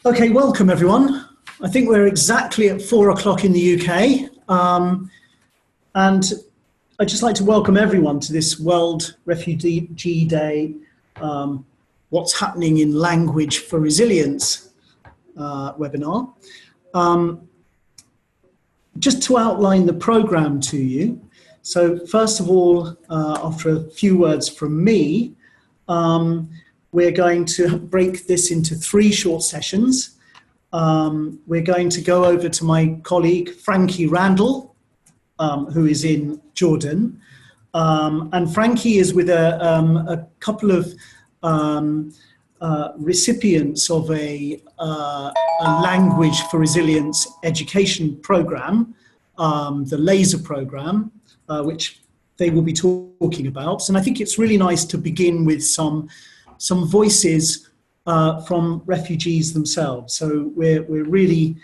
Okay, welcome everyone. I think we're exactly at 4 o'clock in the UK. And I'd just like to welcome everyone to this World Refugee Day, What's Happening in Language for Resilience webinar. Just to outline the programme to you. So first of all, after a few words from me, we're going to break this into 3 short sessions. We're going to go over to my colleague, Frankie Randall, who is in Jordan. And Frankie is with a couple of recipients of a language for resilience education program, the LASER program, which they will be talking about. And I think it's really nice to begin with some voices from refugees themselves. So we're really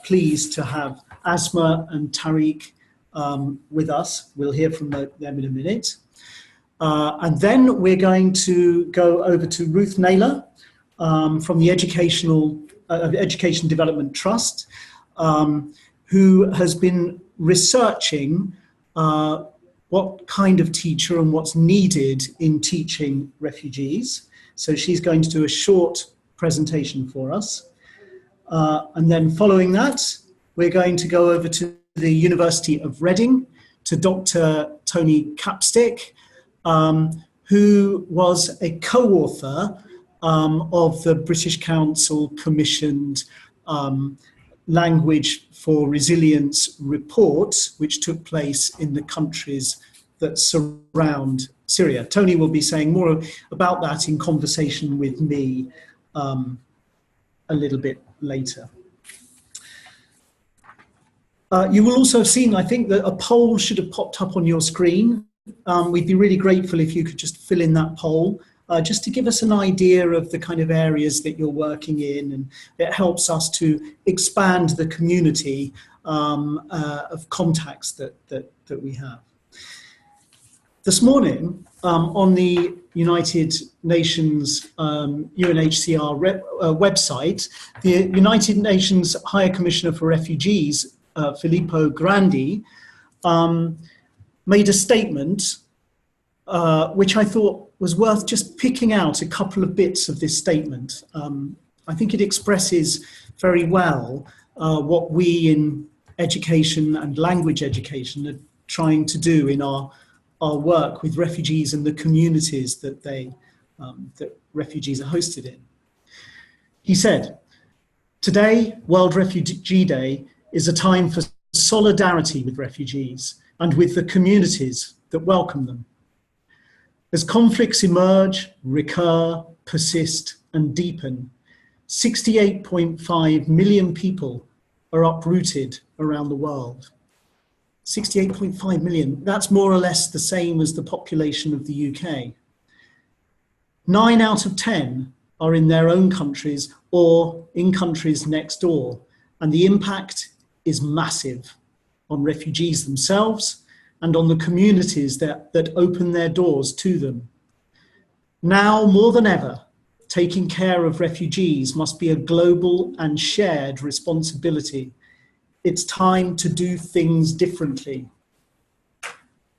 pleased to have Asma and Tariq with us. We'll hear from them in a minute. And then we're going to go over to Ruth Naylor from the Education Development Trust, who has been researching what kind of teacher and what's needed in teaching refugees. So she's going to do a short presentation for us. And then following that, we're going to go over to the University of Reading, to Dr. Tony Capstick, who was a co-author of the British Council commissioned Language for Resilience report, which took place in the countries that surround Syria. Tony will be saying more about that in conversation with me a little bit later. You will also have seen, I think, that a poll should have popped up on your screen. We'd be really grateful if you could just fill in that poll, just to give us an idea of the kind of areas that you're working in, and it helps us to expand the community of contacts that we have. This morning, on the United Nations UNHCR website, the United Nations High Commissioner for Refugees, Filippo Grandi, made a statement which I thought was worth just picking out a couple of bits of this statement. I think it expresses very well what we in education and language education are trying to do in our work with refugees and the communities that that refugees are hosted in. He said, "Today, World Refugee Day, is a time for solidarity with refugees and with the communities that welcome them. As conflicts emerge, recur, persist, and deepen, 68.5 million people are uprooted around the world." 68.5 million, that's more or less the same as the population of the UK. 9 out of 10 are in their own countries or in countries next door, and the impact is massive on refugees themselves and on the communities that open their doors to them. Now more than ever, taking care of refugees must be a global and shared responsibility. It's time to do things differently.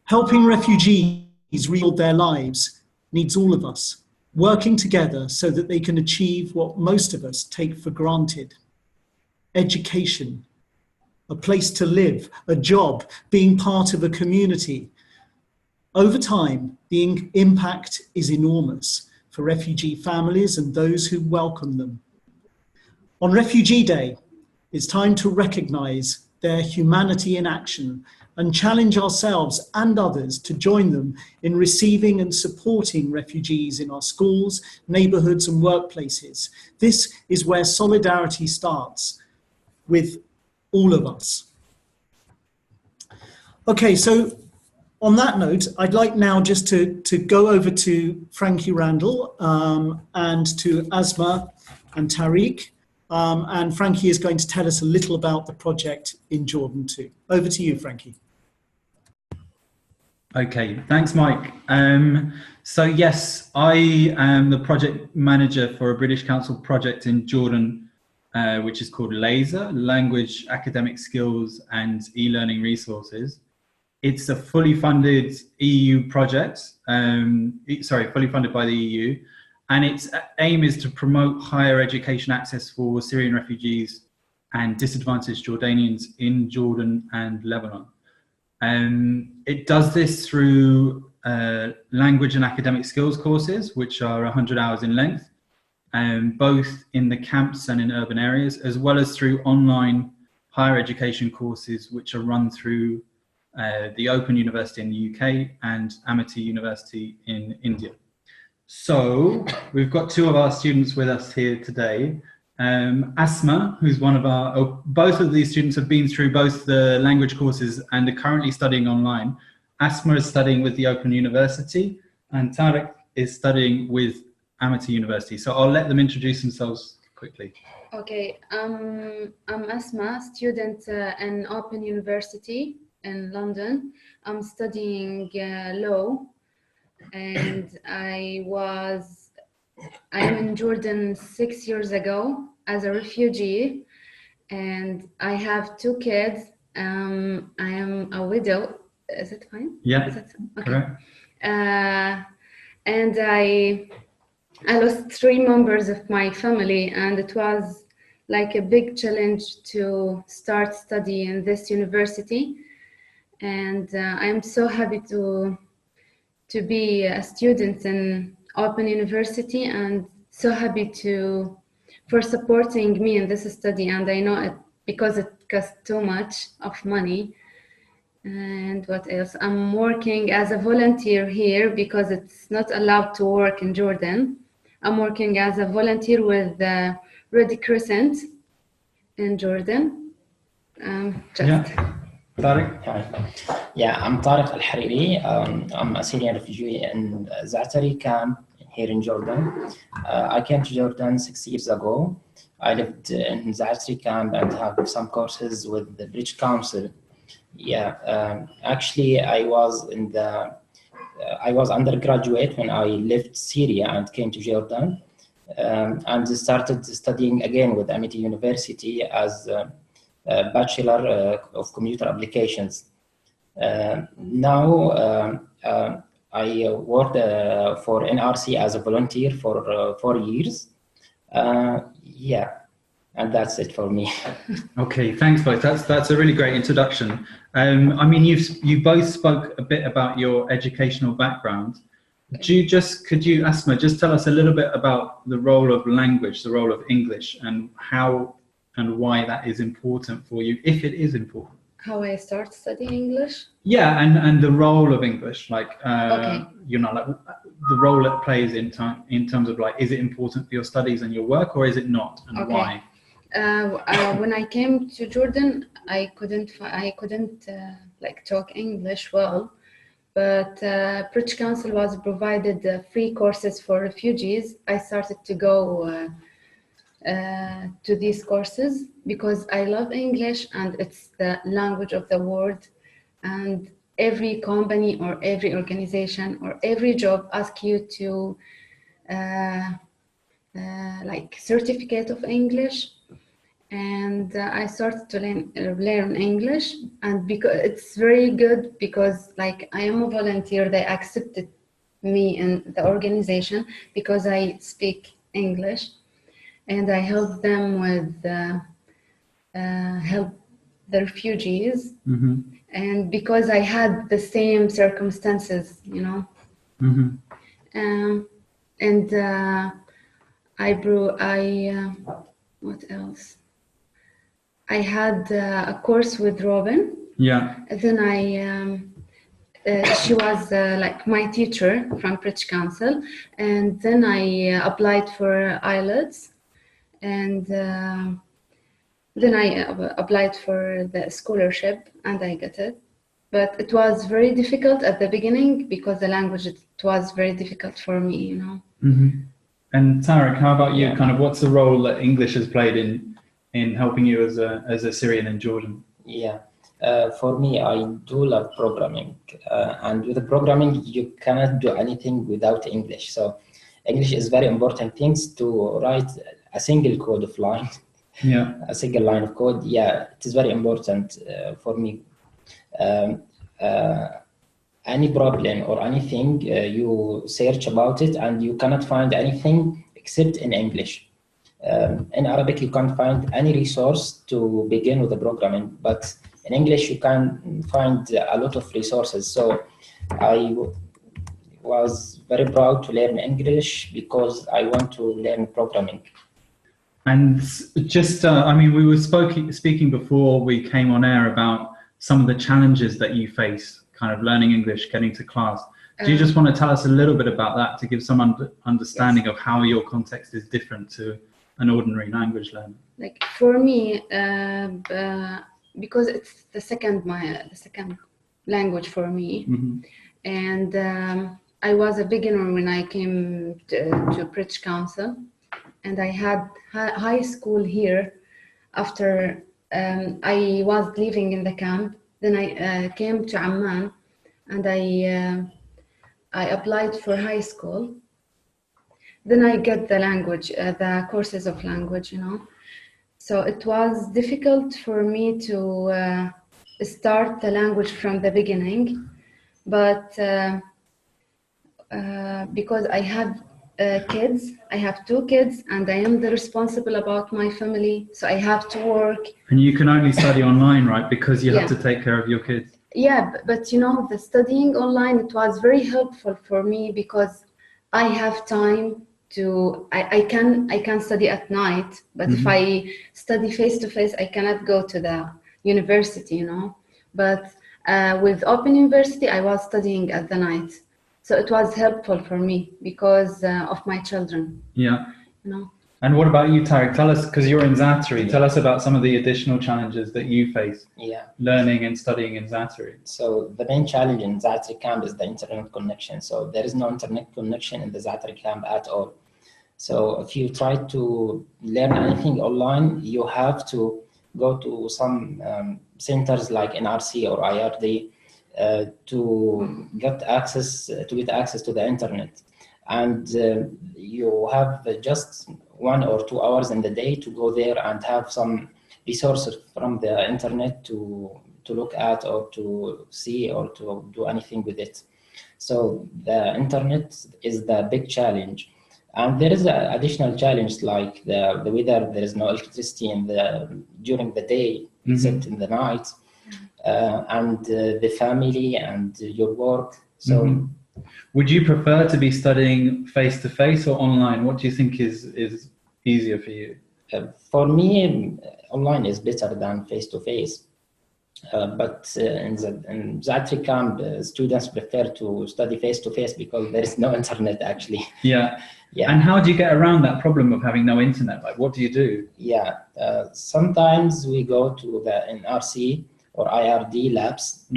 Helping refugees rebuild their lives needs all of us working together so that they can achieve what most of us take for granted: education, a place to live, a job, being part of a community. Over time, the impact is enormous for refugee families and those who welcome them. On Refugee Day, it's time to recognise their humanity in action and challenge ourselves and others to join them in receiving and supporting refugees in our schools, neighbourhoods and workplaces. This is where solidarity starts, with all of us. Okay, so on that note, I'd like now just to go over to Frankie Randall and to Asma and Tariq. And Frankie is going to tell us a little about the project in Jordan too. Over to you, Frankie. Okay, thanks, Mike. So yes, I am the project manager for a British Council project in Jordan which is called LASER, Language Academic Skills and E-Learning Resources. It's a fully funded EU project, fully funded by the EU, and its aim is to promote higher education access for Syrian refugees and disadvantaged Jordanians in Jordan and Lebanon. It does this through language and academic skills courses, which are 100 hours in length, both in the camps and in urban areas, as well as through online higher education courses, which are run through the Open University in the UK and Amity University in India. So we've got two of our students with us here today. Asma, who's one of both of these students have been through both the language courses and are currently studying online. Asma is studying with the Open University and Tarek is studying with Amity University. So I'll let them introduce themselves quickly. Okay, I'm Asma, student in Open University in London. I'm studying law, and I'm in Jordan 6 years ago as a refugee, and I have 2 kids. I am a widow. Is it fine? Yeah. Is that, okay. Correct. And I lost 3 members of my family, and it was like a big challenge to start studying in this university. And I'm so happy to be a student in Open University, and so happy for supporting me in this study. And I know it because it costs too much of money. And what else? I'm working as a volunteer here because it's not allowed to work in Jordan. I'm working as a volunteer with the Red Crescent in Jordan. Tariq? Yeah, I'm Tariq Al-Hariri. I'm a Syrian refugee in Zaatari camp here in Jordan. I came to Jordan 6 years ago. I lived in Zaatari camp and have some courses with the British Council. Yeah, actually, I was undergraduate when I left Syria and came to Jordan, and started studying again with Amity University as Bachelor of Computer Applications. Now I worked for NRC as a volunteer for 4 years. Yeah, and that's it for me. Okay, thanks both. That's a really great introduction. I mean, you both spoke a bit about your educational background. Could you, Asma, just tell us a little bit about the role of language, the role of English, and how and why that is important for you, if it is important? How I start studying English? Yeah, and the role of English, like Okay. like the role it plays in terms of like, is it important for your studies and your work, or is it not, and Okay. why? When I came to Jordan, I couldn't like talk English well, but British Council was provided free courses for refugees. I started to go to these courses because I love English and it's the language of the world, and every company or every organization or every job asks you to like certificate of English. And I started to learn English, and because it's very good because like I am a volunteer, they accepted me in the organization because I speak English, and I help them with help the refugees. Mm-hmm. And because I had the same circumstances, you know. Mm-hmm. What else? I had a course with Robin. Yeah. Then she was like my teacher from British Council, and then I applied for IELTS, and then I applied for the scholarship, and I got it. But it was very difficult at the beginning because the language, it was very difficult for me, you know. Mm-hmm. And Tarek, how about you? Yeah. Kind of, what's the role that English has played in helping you as a Syrian in Jordan? Yeah, for me, I do love programming, and with the programming, you cannot do anything without English. So English is very important things to write a single code of line. Yeah. a single line of code. Yeah, it is very important for me. Um, any problem or anything, you search about it and you cannot find anything except in English. In Arabic, you can't find any resource to begin with the programming, but in English, you can find a lot of resources. So I was very proud to learn English because I want to learn programming. And just, I mean, we were speaking before we came on air about some of the challenges that you face, kind of learning English, getting to class. Do you just want to tell us a little bit about that to give some understanding of how your context is different to an ordinary language learner? Like for me, because it's the second language for me, and I was a beginner when I came to British Council, and I had high school here. After I was living in the camp, then I came to Amman, and I applied for high school. Then I get the language, the courses of language, you know. So it was difficult for me to start the language from the beginning, but because I have kids, I have 2 kids, and I am the responsible about my family, so I have to work. And you can only study online, right? Because you have to take care of your kids. Yeah, but you know, the studying online, it was very helpful for me because I have time to, I can study at night, but if I study face-to-face, I cannot go to the university, you know. But with Open University, I was studying at the night. So it was helpful for me because of my children. Yeah. You know. And what about you, Tarek? Tell us, because you're in Zatari, tell us about some of the additional challenges that you face learning and studying in Zatari. So the main challenge in Zatari camp is the internet connection. So there is no internet connection in the Zatari camp at all. So if you try to learn anything online, you have to go to some centers like NRC or IRD to get access to the internet. And you have just 1 or 2 hours in the day to go there and have some resources from the internet to look at or to see or to do anything with it. So the internet is the big challenge. And there is an additional challenge like the weather. There is no electricity during the day, except in the night, and the family and your work. So. Would you prefer to be studying face-to-face or online? What do you think is easier for you? For me, online is better than face-to-face. But in Zatari camp, students prefer to study face-to-face because there is no internet actually. Yeah. And how do you get around that problem of having no internet? Like, what do you do? Yeah. Sometimes we go to the NRC or IRD labs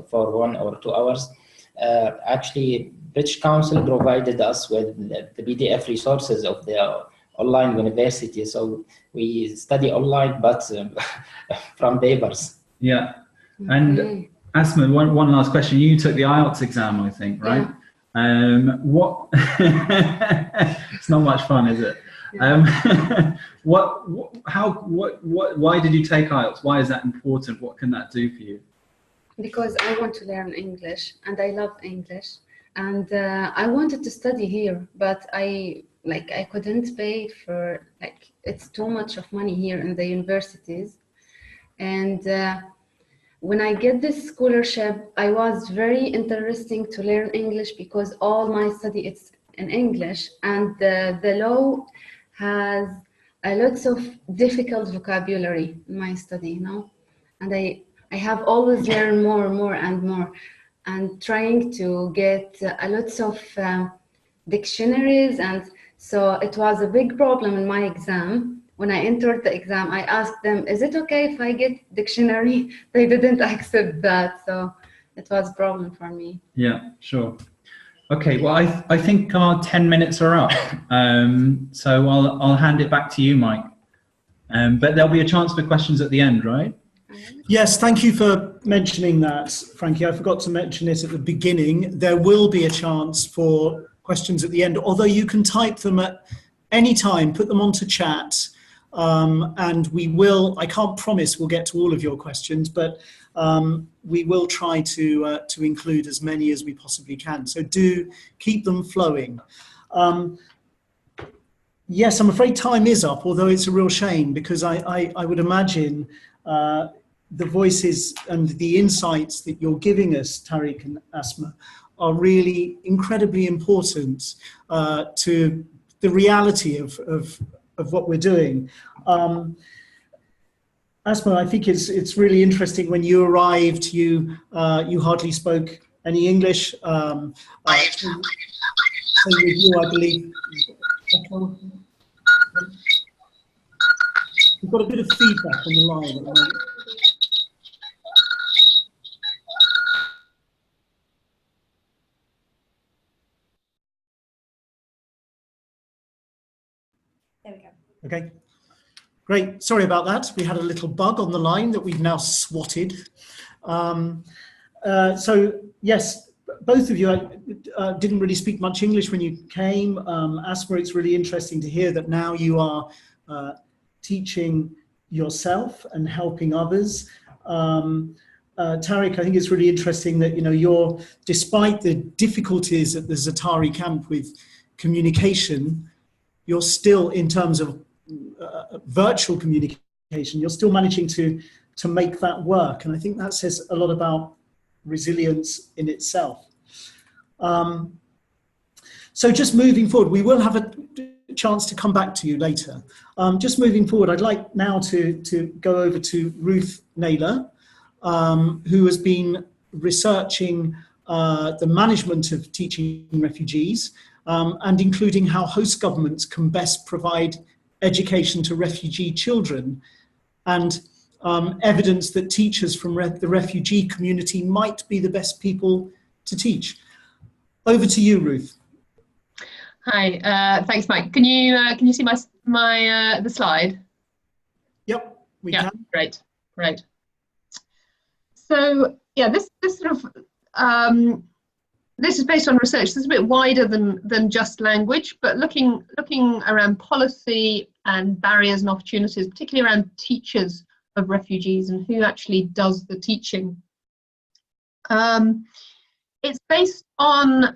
for 1 or 2 hours. Actually, British Council provided us with the PDF resources of the online university. So we study online, but from papers. Yeah. And Asma, one last question. You took the IELTS exam, I think, right? What? It's not much fun, is it? Why did you take IELTS? Why is that important? What can that do for you? Because I want to learn English and I love English, and I wanted to study here, but I couldn't pay for, it's too much of money here in the universities. And when I get this scholarship, I was very interesting to learn English because all my study is in English, and the law has a lots of difficult vocabulary in my study, you know, and I have always learned more and more, and trying to get a lots of dictionaries. And so it was a big problem in my exam. When I entered the exam, I asked them, is it okay if I get dictionary? They didn't accept that. So it was a problem for me. Yeah, sure. Okay, well, I think our 10 minutes are up. So I'll hand it back to you, Mike. But there'll be a chance for questions at the end, right? Yes, thank you for mentioning that, Frankie. I forgot to mention it at the beginning. There will be a chance for questions at the end, although you can type them at any time, put them onto chat. And I can't promise we'll get to all of your questions, but we will try to include as many as we possibly can. So do keep them flowing. Yes, I'm afraid time is up, although it's a real shame, because I would imagine the voices and the insights that you're giving us, Tariq and Asma, are really incredibly important to the reality of what we're doing. Asma, I think it's really interesting. When you arrived, you hardly spoke any English. So with you, I believe. We've got a bit of feedback on the line at the moment. There we go. Okay, great. Sorry about that. We had a little bug on the line that we've now swatted. So yes, both of you didn't really speak much English when you came. Asma, it's really interesting to hear that now you are teaching yourself and helping others. Tariq, I think it's really interesting that you're, despite the difficulties at the Zatari camp with communication, you're still, in terms of virtual communication, you're still managing to make that work. And I think that says a lot about resilience in itself. So just moving forward, we will have a chance to come back to you later. Just moving forward, I'd like now to go over to Ruth Naylor, who has been researching the management of teaching refugees, and including how host governments can best provide education to refugee children, and evidence that teachers from the refugee community might be the best people to teach. Over to you, Ruth. Hi, thanks, Mike. Can you see my the slide? Yep, we can. Great. So yeah, this sort of this is based on research. This is a bit wider than just language, but looking around policy and barriers and opportunities, particularly around teachers of refugees and who actually does the teaching. It's based on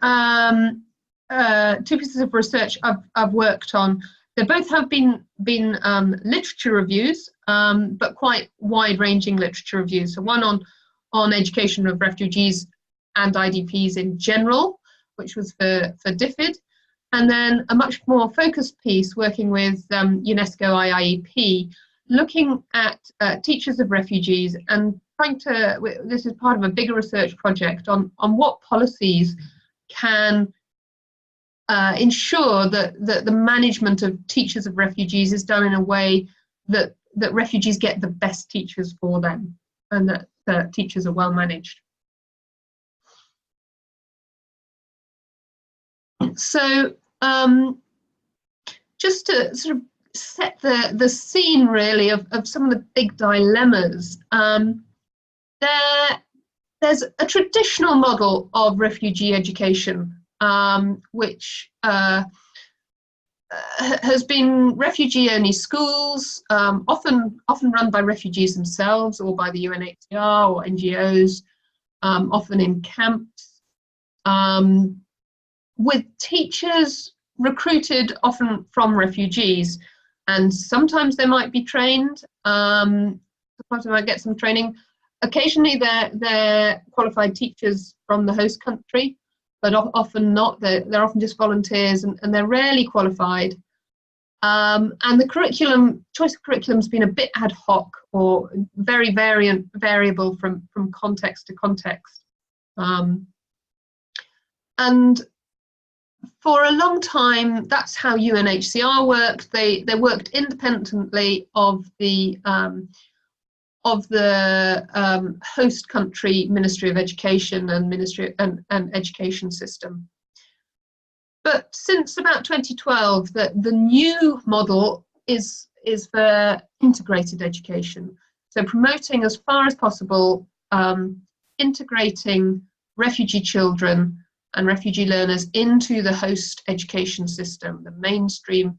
two pieces of research I've worked on. They both have been literature reviews, but quite wide-ranging literature reviews. So one on education of refugees and IDPs in general, which was for DFID, and then a much more focused piece working with UNESCO IIEP, looking at teachers of refugees and trying to, this is part of a bigger research project on what policies can ensure that the management of teachers of refugees is done in a way that refugees get the best teachers for them, and that teachers are well managed. So just to sort of set the scene really of some of the big dilemmas, there's a traditional model of refugee education, which has been refugee-only schools, often run by refugees themselves or by the UNHCR or NGOs, often in camps, with teachers recruited often from refugees, and sometimes they might be trained, sometimes they might get some training. Occasionally they're qualified teachers from the host country, but often not. They're often just volunteers, and they're rarely qualified. And the choice of curriculum has been a bit ad hoc or very variable from context to context. And for a long time, that's how UNHCR worked. They worked independently of the host country Ministry of Education and and Education system. But since about 2012, the new model is for integrated education. So promoting as far as possible integrating refugee children and refugee learners into the host education system, the mainstream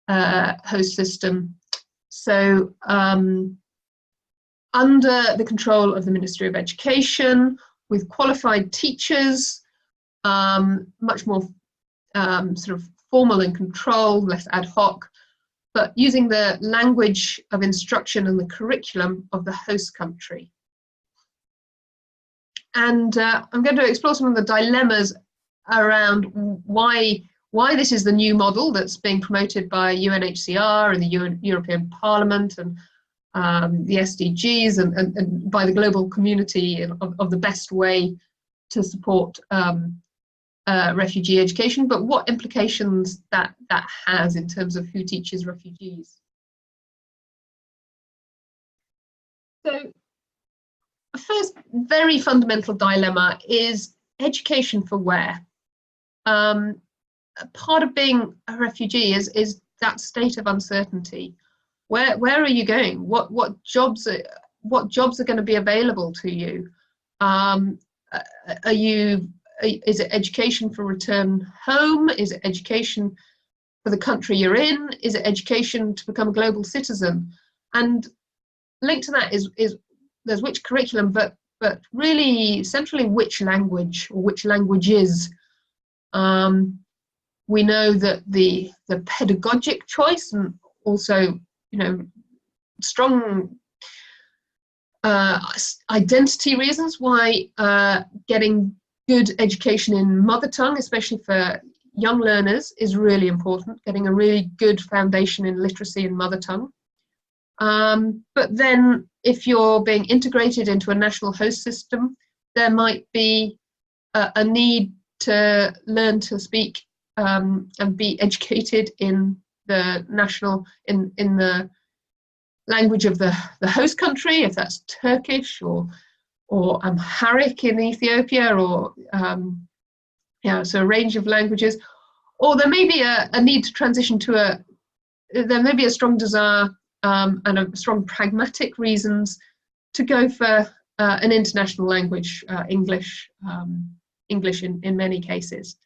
host system, So under the control of the Ministry of Education, with qualified teachers, much more sort of formal and controlled, less ad hoc, but using the language of instruction and the curriculum of the host country. And I'm going to explore some of the dilemmas around why this is the new model that's being promoted by UNHCR and the European Parliament and the SDGs and by the global community of the best way to support refugee education, but what implications that has in terms of who teaches refugees. So the first very fundamental dilemma is education for where? Part of being a refugee is that state of uncertainty. Where are you going? What jobs are going to be available to you? Is it education for return home? Is it education for the country you're in? Is it education to become a global citizen? And linked to that is there's which curriculum, but really centrally which language or which languages. We know that the pedagogic choice and also, you know, strong identity reasons why getting good education in mother tongue, especially for young learners, is really important, getting a really good foundation in literacy in mother tongue. But then if you're being integrated into a national host system, there might be a need to learn to speak and be educated in the national, in the language of the host country, if that's Turkish or Amharic in Ethiopia, or so a range of languages. Or there may be a need to transition to there may be a strong desire and a strong pragmatic reasons to go for an international language, English in many cases.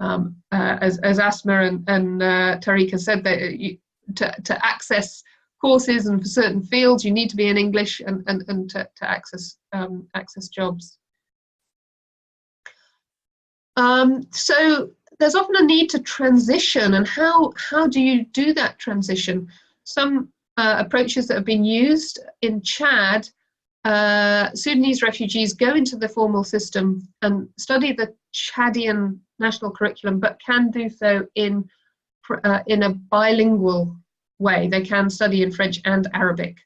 As Asma and Tariq has said, that to access courses and for certain fields, you need to be in English and to access jobs. So there's often a need to transition, and how do you do that transition? Some approaches that have been used in Chad, Sudanese refugees go into the formal system and study the Chadian national curriculum, but can do so in a bilingual way. They can study in French and Arabic.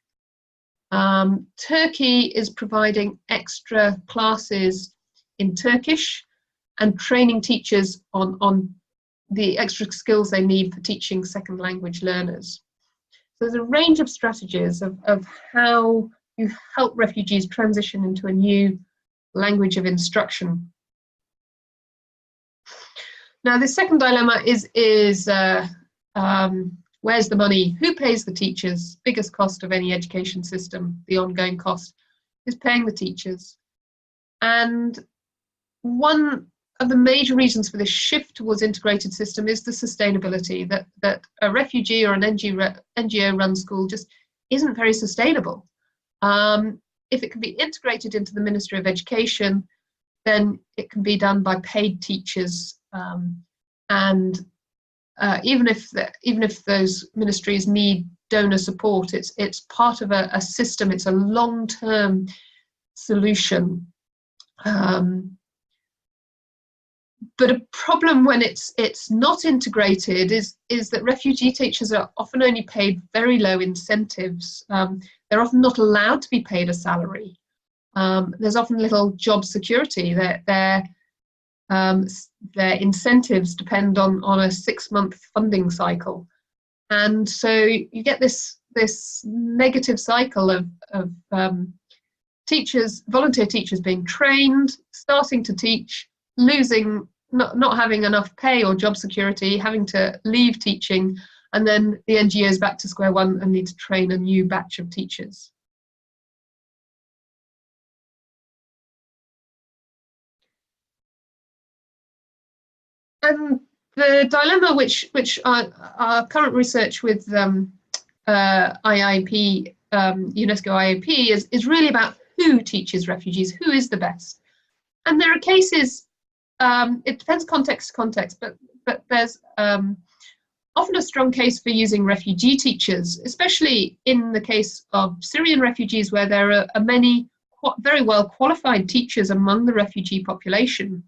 Turkey is providing extra classes in Turkish and training teachers on the extra skills they need for teaching second language learners. So there's a range of strategies of how you help refugees transition into a new language of instruction. Now, the second dilemma is where's the money? Who pays the teachers? Biggest cost of any education system, the ongoing cost, is paying the teachers. And one of the major reasons for this shift towards integrated system is the sustainability, that a refugee or an NGO-run school just isn't very sustainable. If it can be integrated into the Ministry of Education, then it can be done by paid teachers, and even if those ministries need donor support, it's part of a system. It's a long-term solution. But a problem when it's not integrated is that refugee teachers are often only paid very low incentives. They're often not allowed to be paid a salary. There's often little job security. Their incentives depend on a 6-month funding cycle, and so you get this negative cycle of teachers, volunteer teachers being trained, starting to teach, losing, not having enough pay or job security, having to leave teaching, and then the NGO is back to square one and need to train a new batch of teachers. And the dilemma which our current research with IIP, UNESCO IIP, is really about who teaches refugees, who is the best. And there are cases, it depends context to context, but there's often a strong case for using refugee teachers, especially in the case of Syrian refugees, where there are many very well qualified teachers among the refugee population.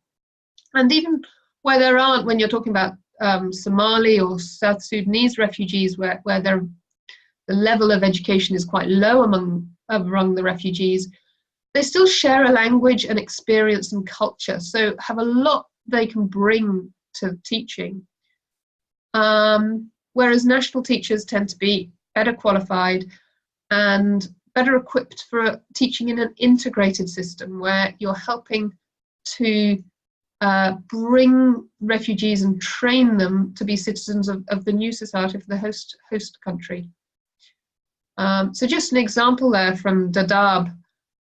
And even where there aren't, when you're talking about Somali or South Sudanese refugees, where the level of education is quite low among the refugees, they still share a language and experience and culture, so have a lot they can bring to teaching. Whereas national teachers tend to be better qualified and better equipped for teaching in an integrated system, where you're helping to bring refugees and train them to be citizens of the new society for the host country. So just an example there from Dadaab,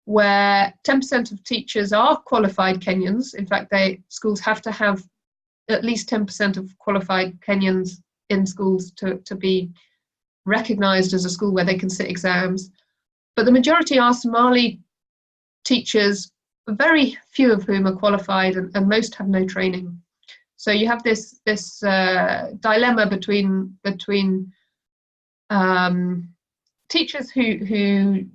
where 10% of teachers are qualified Kenyans. In fact, schools have to have at least 10% of qualified Kenyans in schools to be recognised as a school where they can sit exams. But the majority are Somali teachers, very few of whom are qualified, and most have no training. So you have this dilemma between teachers who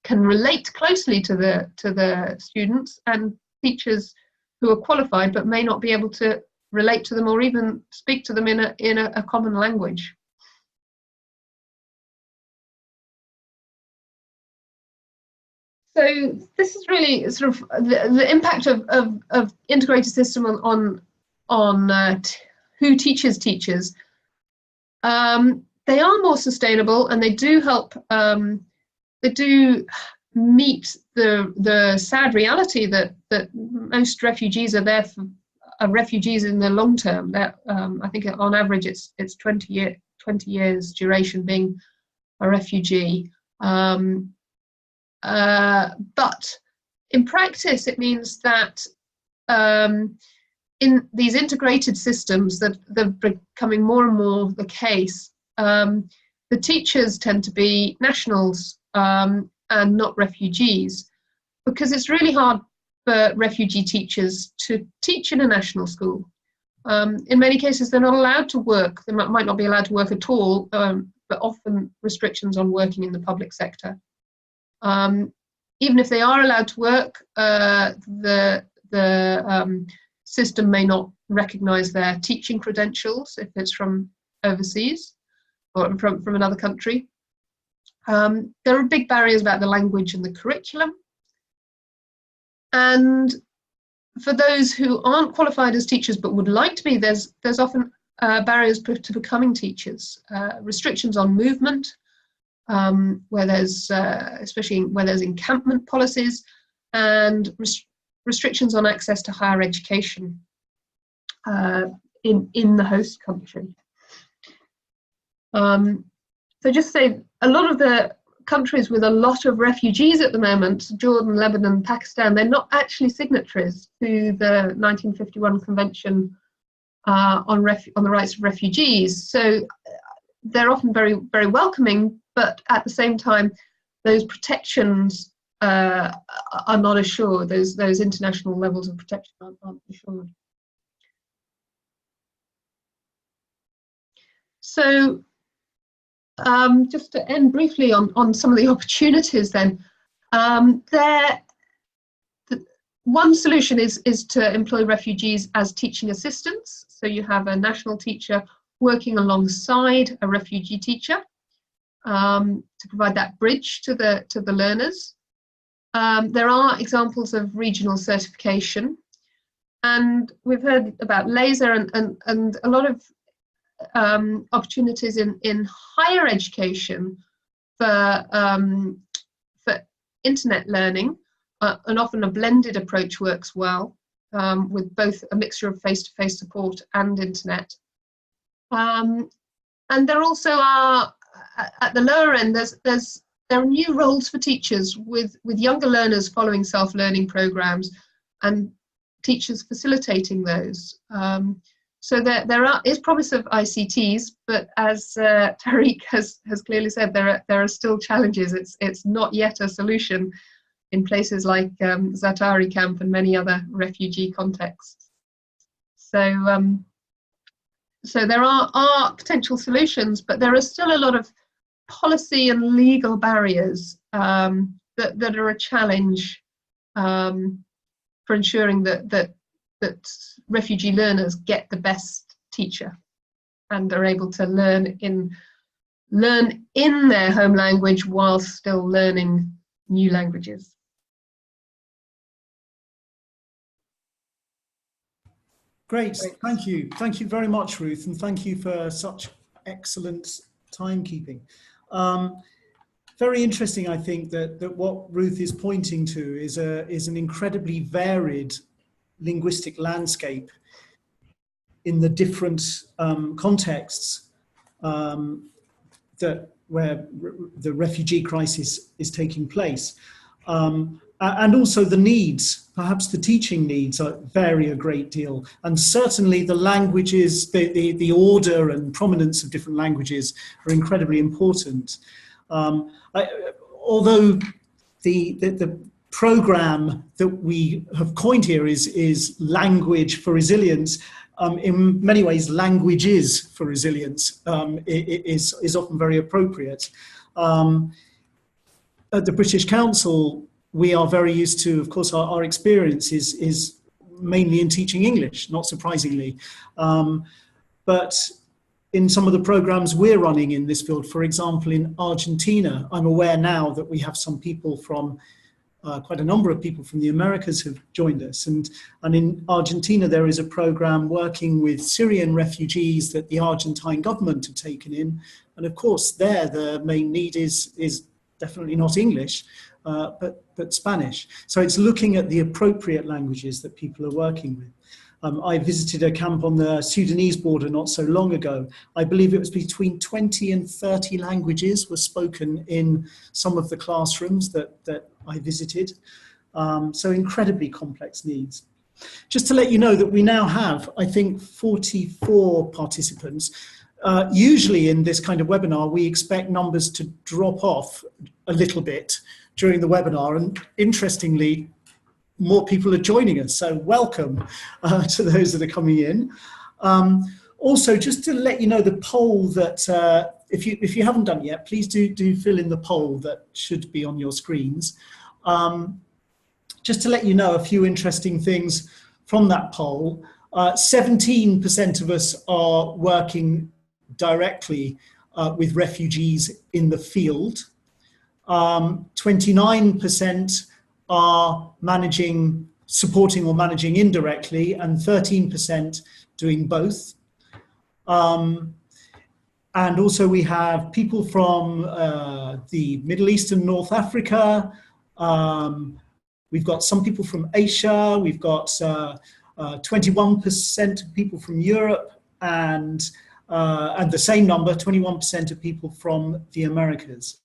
can relate closely to the students, and teachers who are qualified but may not be able to relate to them or even speak to them in a common language. So this is really sort of the impact of integrated system on who teaches teachers. They are more sustainable, and they do help. They do meet the sad reality that most refugees are refugees in the long term. That I think on average it's 20 years duration being a refugee. But in practice, it means that in these integrated systems that they're becoming more and more the case, the teachers tend to be nationals and not refugees, because it's really hard for refugee teachers to teach in a national school. In many cases, they're not allowed to work. They might not be allowed to work at all, but often restrictions on working in the public sector. Even if they are allowed to work, the system may not recognise their teaching credentials if it's from overseas or from another country. There are big barriers about the language and the curriculum. And for those who aren't qualified as teachers but would like to be, there's often barriers to becoming teachers, restrictions on movement, where there's especially where there's encampment policies, and restrictions on access to higher education in the host country. So just say a lot of the countries with a lot of refugees at the moment, Jordan, Lebanon, Pakistan, they're not actually signatories to the 1951 Convention on the rights of refugees. So they're often very, very welcoming, but at the same time, those protections are not assured. Those international levels of protection aren't assured. So just to end briefly on some of the opportunities then, one solution is to employ refugees as teaching assistants. So you have a national teacher working alongside a refugee teacher to provide that bridge to the learners. There are examples of regional certification, and we've heard about laser and a lot of opportunities in higher education for internet learning, and often a blended approach works well with both a mixture of face-to-face support and internet. And there also are, at the lower end, there are new roles for teachers with younger learners following self-learning programs and teachers facilitating those. So there is promise of ICTs, but as Tariq has clearly said, there are still challenges. It's not yet a solution in places like Zatari camp and many other refugee contexts. So so there are potential solutions, but there are still a lot of policy and legal barriers that are a challenge for ensuring that refugee learners get the best teacher and are able to learn in their home language while still learning new languages. Great, thank you. Thank you very much, Ruth, and thank you for such excellent timekeeping. Very interesting, I think, that what Ruth is pointing to is an incredibly varied linguistic landscape in the different contexts where the refugee crisis is taking place. And also the needs, perhaps the teaching needs vary a great deal. And certainly the languages, the order and prominence of different languages are incredibly important. Although the program that we have coined here is Language for Resilience, in many ways, Languages for Resilience is often very appropriate. At the British Council, we are very used to, of course, our experience is mainly in teaching English, not surprisingly. But in some of the programs we're running in this field, for example, in Argentina, I'm aware now that we have some people from, quite a number of people from the Americas have joined us. And in Argentina, there is a program working with Syrian refugees that the Argentine government have taken in. And of course, there, the main need is definitely not English, but Spanish. So it's looking at the appropriate languages that people are working with. I visited a camp on the Sudanese border not so long ago. I believe it was between 20 and 30 languages were spoken in some of the classrooms that I visited. So incredibly complex needs. Just to let you know that we now have, I think, 44 participants. Usually in this kind of webinar, we expect numbers to drop off a little bit during the webinar, and interestingly, more people are joining us, so welcome to those that are coming in. Also, just to let you know, the poll that, if you haven't done it yet, please do fill in the poll that should be on your screens. Just to let you know a few interesting things from that poll. 17% of us are working directly with refugees in the field. 29% are supporting or managing indirectly, and 13% doing both. And also we have people from the Middle East and North Africa. We've got some people from Asia. We've got 21% of people from Europe, and the same number, 21% of people from the Americas.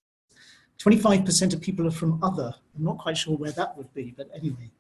25% of people are from other. I'm not quite sure where that would be, but anyway.